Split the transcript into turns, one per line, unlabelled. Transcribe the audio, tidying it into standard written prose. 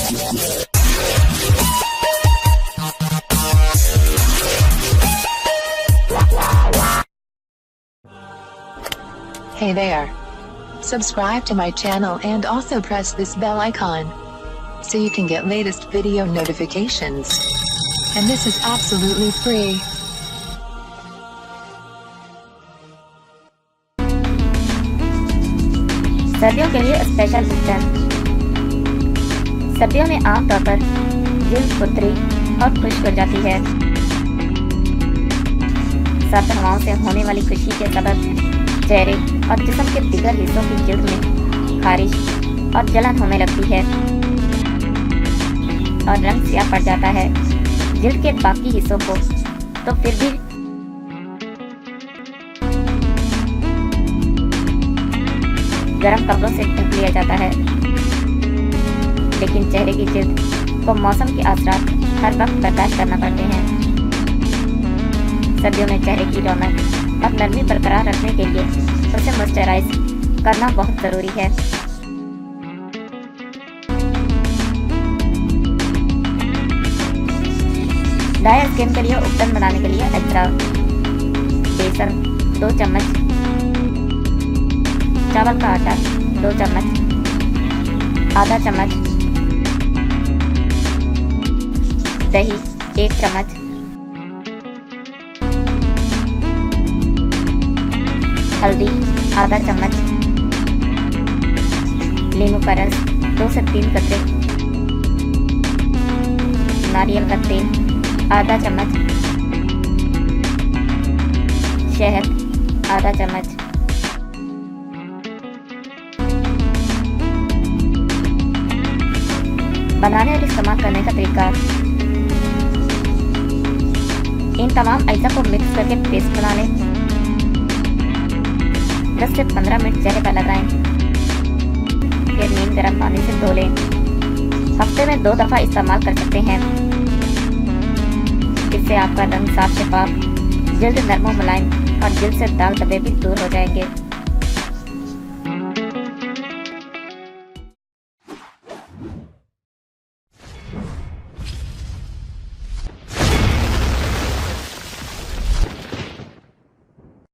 Hey there. Subscribe to my channel and also press this bell icon so you can get latest video notifications. And this is absolutely free.
सर्दियों के लिए special उपचार। सर्दियों में आमतौर पर जिल्द खुरदरी और खुश्क हो जाती है। सर्द हवाओं से होने वाली खुशी के सबब चेहरे और जिस्म के दीगर हिस्सों की जिल्द में खारिश और जलन होने लगती है और रंग सियाह पड़ जाता है। जिल्द के बाकी हिस्सों को तो फिर भी गर्म कपड़ों से ढक लिया जाता है, लेकिन चेहरे की जिल्द को मौसम के असरात हर वक्त बर्दाश्त करना पड़ते हैं। सर्दियों में चेहरे की रौनक और नरमी बरकरार रखने के लिए उसे मॉइस्चराइज करना बहुत ज़रूरी है। ड्राई स्किन के लिए उपटन बनाने के लिए अदरक, बेसन 2 चम्मच, चावल का आटा 2 चम्मच, आधा चम्मच, दही 1 चम्मच, हल्दी आधा चम्मच, नींबू का रस 2 से 3 कतरे, नारियल का तेल आधा चम्मच, शहद आधा चम्मच, बनाने और इस्तेमाल करने का तरीका। इन तमाम अज्जा को मिक्स करके पेस्ट बना लें। 10 से 15 मिनट चेहरे पर लगाएं, फिर नीम गर्म पानी से धो लें। हफ्ते में 2 दफ़ा इस्तेमाल कर सकते हैं। इससे आपका रंग साफ शफाफ, जिल्द नरम मुलायम और जिल्द से दाग धब्बे भी दूर हो जाएंगे।